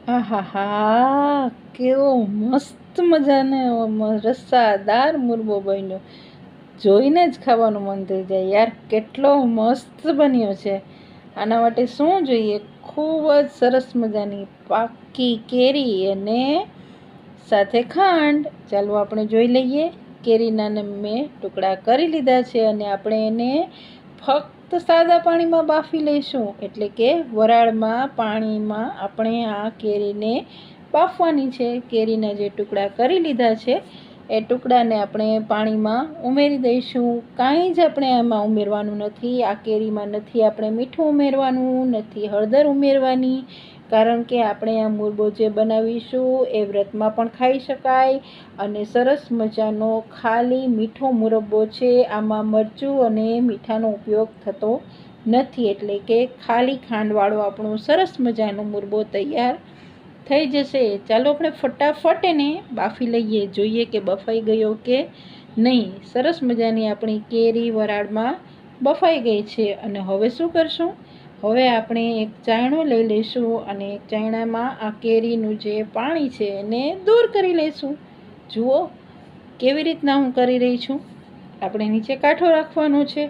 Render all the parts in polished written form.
આહાહા, કેવો મસ્ત મજાનો રસાદાર મુરબો બન્યો. જોઈને જ ખાવાનું મન થઈ જાય યાર. કેટલો મસ્ત બન્યો છે. આના માટે શું જોઈએ? ખૂબ જ સરસ મજાની પાકી કેરી અને સાથે ખાંડ. ચાલો આપણે જોઈ લઈએ. કેરીના મેં ટુકડા કરી લીધા છે અને આપણે એને ફક્ત સાદા પાણીમાં બાફી લઈશું. એટલે કે વરાળમાં પાણીમાં આપણે આ કેરીને બાફવાની છે. કેરીના જે ટુકડા કરી લીધા છે એ ટુકડાને આપણે પાણીમાં ઉમેરી દઈશું. કાંઈ જ આપણે આમાં ઉમેરવાનું નથી. આ કેરીમાં નથી આપણે મીઠું ઉમેરવાનું, નથી હળદર ઉમેરવાની, કારણ કે આપણે આ મુરબો જે બનાવીશું એ વ્રતમાં પણ ખાઈ શકાય અને સરસ મજાનો ખાલી મીઠો મુરબ્બો છે. આમાં મરચું અને મીઠાનો ઉપયોગ થતો નથી, એટલે કે ખાલી ખાંડવાળો આપણો સરસ મજાનો મુરબો તૈયાર થઈ જશે. ચાલો આપણે ફટાફટ એને બાફી લઈએ, જોઈએ કે બફાઈ ગયો કે નહીં. સરસ મજાની આપણી કેરી વરાળમાં બફાઈ ગઈ છે. અને હવે શું કરશું? હવે આપણે એક ચાયણો લઈ લઈશું અને એક ચાયણામાં આ કેરીનું જે પાણી છે એને દૂર કરી લઈશું. જુઓ કેવી રીતના હું કરી રહી છું. આપણે નીચે કાંઠો રાખવાનો છે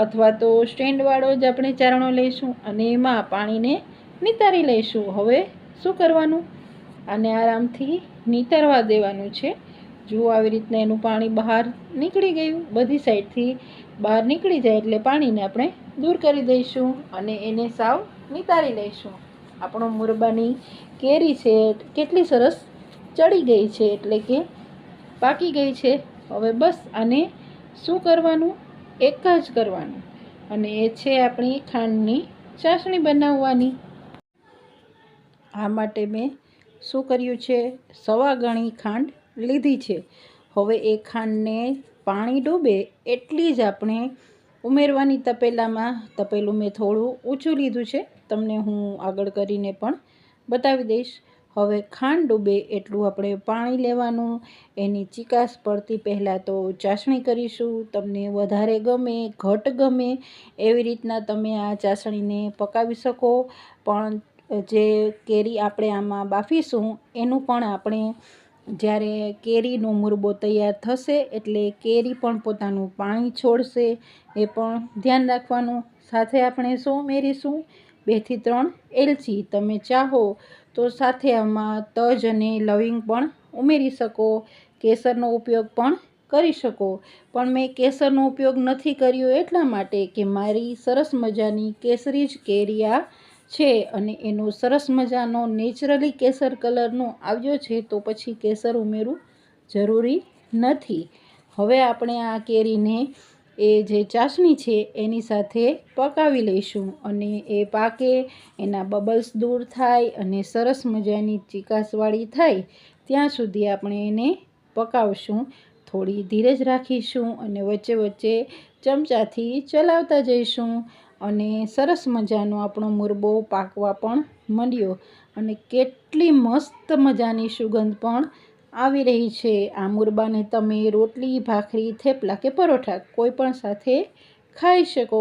અથવા તો સ્ટેન્ડવાળો જ આપણે ચારણો લઈશું અને એમાં પાણીને નિતારી લઈશું. હવે શું કરવાનું? આને આરામથી નિતારવા દેવાનું છે. જુઓ આવી રીતના એનું પાણી બહાર નીકળી ગયું. બધી સાઈડથી બહાર નીકળી જાય એટલે પાણીને આપણે દૂર કરી દઈશું અને એને સાવ નિતારી લઈશું. આપણો મુરબ્બાની કેરી છે કેટલી સરસ ચડી ગઈ છે, એટલે કે પાકી ગઈ છે. હવે બસ આને શું કરવાનું? એક જ કરવાનું અને એ છે આપણી ખાંડની ચાસણી બનાવવાની. આ માટે મેં શું કર્યું છે? સવા ગણી ખાંડ લીધી છે. હવે એ ખાંડને પાણી ડૂબે એટલી જ આપણે ઉમેરવાની તપેલામાં. તપેલું મેં થોડું ઊંચું લીધું છે, તમને હું આગળ કરીને પણ બતાવી દઈશ. હવે ખાંડ ડૂબે એટલું આપણે પાણી લેવાનું. એની ચીકાશ પડતી પહેલાં તો ચાસણી કરીશું. તમને વધારે ગમે, ઘટ ગમે એવી રીતના તમે આ ચાસણીને પકાવી શકો. પણ જે કેરી આપણે આમાં બાફીશું એનું પણ આપણે જ્યારે કેરીનો મુરબો તૈયાર થશે એટલે કેરી પણ પોતાનું પાણી છોડશે, એ પણ ધ્યાન રાખવાનું. સાથે આપણે શું ઉમેરીશું? 2 થી 3 એલચી. તમે ચાહો તો સાથે આમાં તજ અને લવિંગ પણ ઉમેરી શકો. કેસરનો ઉપયોગ પણ કરી શકો, પણ મેં કેસરનો ઉપયોગ નથી કર્યો એટલા માટે કે મારી સરસ મજાની કેસરી જ કેરી આ છે અને એનો સરસ મજાનો નેચરલી કેસર કલરનો આવ્યો છે, તો પછી કેસર ઉમેરવું જરૂરી નથી. હવે આપણે આ કેરીને એ જે ચાસણી છે એની સાથે પકાવી લઈશું અને એ પાકે, એના બબલ્સ દૂર થાય અને સરસ મજાની ચીકાશવાળી થાય ત્યાં સુધી આપણે એને પકાવશું. થોડી ધીરજ રાખીશું અને વચ્ચે વચ્ચે ચમચાથી ચલાવતા જઈશું અને સરસ મજાનો આપણો મુરબો પાકવા પણ માંડ્યો અને કેટલી મસ્ત મજાની સુગંધ પણ આવી રહી છે. આ મુરબાને તમે રોટલી, ભાખરી, થેપલા કે પરોઠા કોઈ પણ સાથે ખાઈ શકો.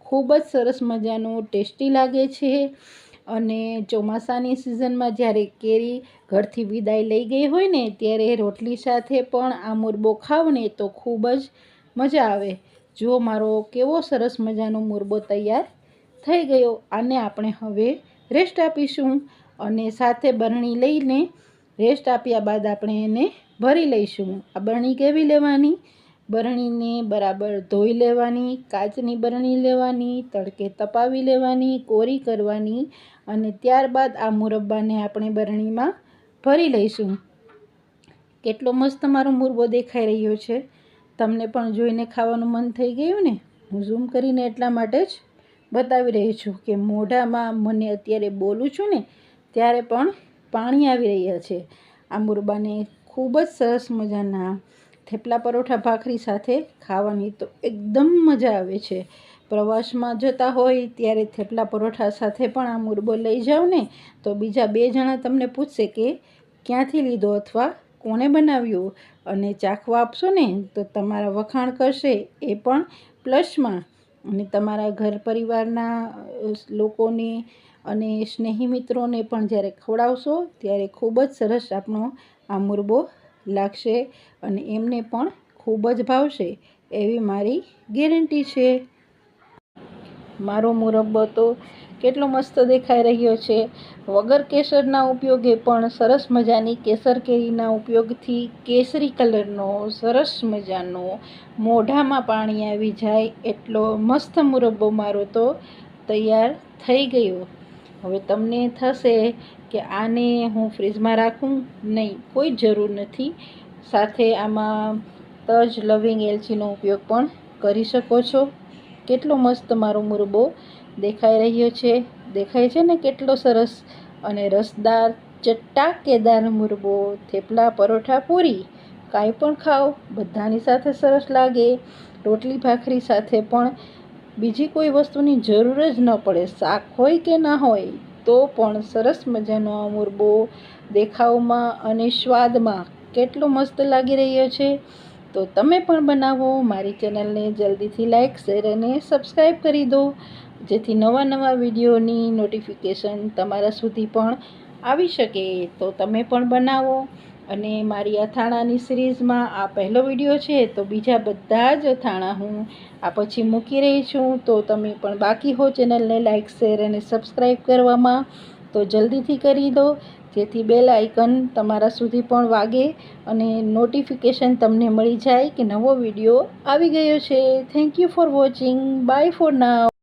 ખૂબ જ સરસ મજાનું ટેસ્ટી લાગે છે અને ચોમાસાની સિઝનમાં જ્યારે કેરી ઘરથી વિદાય લઈ ગઈ હોય ને ત્યારે રોટલી સાથે પણ આ મુરબો ખાવ ને તો ખૂબ જ મજા આવે. જો મારો કેવો સરસ મજાનો મુરબો તૈયાર થઈ ગયો. આને આપણે હવે રેસ્ટ આપીશું અને સાથે બરણી લઈને રેસ્ટ આપ્યા બાદ આપણે એને ભરી લઈશું. આ બરણી કેવી લેવાની? બરણીને બરાબર ધોઈ લેવાની, કાચની બરણી લેવાની, તડકે તપાવી લેવાની, કોરી કરવાની અને ત્યારબાદ આ મુરબ્બાને આપણે બરણીમાં ભરી લઈશું. કેટલો મસ્ત મારો મુરબો દેખાઈ રહ્યો છે. તમને પણ જોઈને ખાવાનું મન થઈ ગયું ને? હું ઝૂમ કરીને એટલા માટે જ બતાવી રહી છું કે મોઢામાં મને અત્યારે બોલું છું ને ત્યારે પણ પાણી આવી રહ્યા છે. આ મુરબાને ખૂબ જ સરસ મજાના થેપલા, પરોઠા, ભાખરી સાથે ખાવાની તો એકદમ મજા આવે છે. પ્રવાસમાં જતા હોય ત્યારે થેપલા પરોઠા સાથે પણ આ મુરબો લઈ જાઓ ને તો બીજા 2 જણા તમને પૂછશે કે ક્યાંથી લીધો અથવા કોણે બનાવ્યું, અને ચાખવા આપશો ને તો તમારા વખાણ કરશે એ પણ પ્લસમાં. અને તમારા ઘર પરિવારના લોકોને અને સ્નેહી મિત્રોને પણ જ્યારે ખવડાવશો ત્યારે ખૂબ જ સરસ આપણો આ મુરબ્બો લાગશે અને એમને પણ ખૂબ જ ભાવશે એવી મારી ગેરંટી છે. મારો મુરબ્બો તો કેટલો મસ્ત દેખાઈ રહ્યો છે. વગર કેસરના ઉપયોગે પણ સરસ મજાની કેસર કેરીના ઉપયોગથી કેસરી કલરનો સરસ મજાનો મોઢામાં પાણી આવી જાય એટલો મસ્ત મુરબ્બો મારો તો તૈયાર થઈ ગયો. હવે તમને થશે કે આને હું ફ્રીજમાં રાખું? નહીં, કોઈ જરૂર નથી. સાથે આમાં તજ, લવિંગ, એલચીનો ઉપયોગ પણ કરી શકો છો. કેટલો મસ્ત મારો મુરબ્બો દેખાઈ રહ્યો છે. દેખાય છે ને કેટલો સરસ અને રસદાર ચટાકેદાર મુરબ્બો. થેપલા, પરોઠા, પૂરી કાંઈ પણ ખાઓ બધાની સાથે સરસ લાગે. રોટલી ભાખરી સાથે પણ બીજી કોઈ વસ્તુની જરૂર જ ન પડે. શાક હોય કે ના હોય તો પણ સરસ મજાનો આ મુરબ્બો દેખાવમાં અને સ્વાદમાં કેટલો મસ્ત લાગી રહ્યો છે. તો તમે પણ બનાવો. મારી ચેનલને જલ્દીથી લાઈક, શેર અને સબસ્ક્રાઈબ કરી દો જેથી નવા વિડીયોની નોટિફિકેશન તમારા સુધી પણ આવી શકે. તો તમે પણ બનાવો. અને મારી અથાણાની સિરીઝમાં આ પહેલો વિડીયો છે, તો બીજા બધા જ અથાણા હું આ પછી મૂકી રહી છું. તો તમે પણ બાકી હો ચેનલને લાઈક, શેર અને સબસ્ક્રાઈબ કરવામાં તો જલ્દીથી કરી દો જેથી બેલ આઇકન તમારા સુધી પણ વાગે અને નોટિફિકેશન તમને મળી જાય કે નવો વિડીયો આવી ગયો છે. Thank you for watching. Bye for now.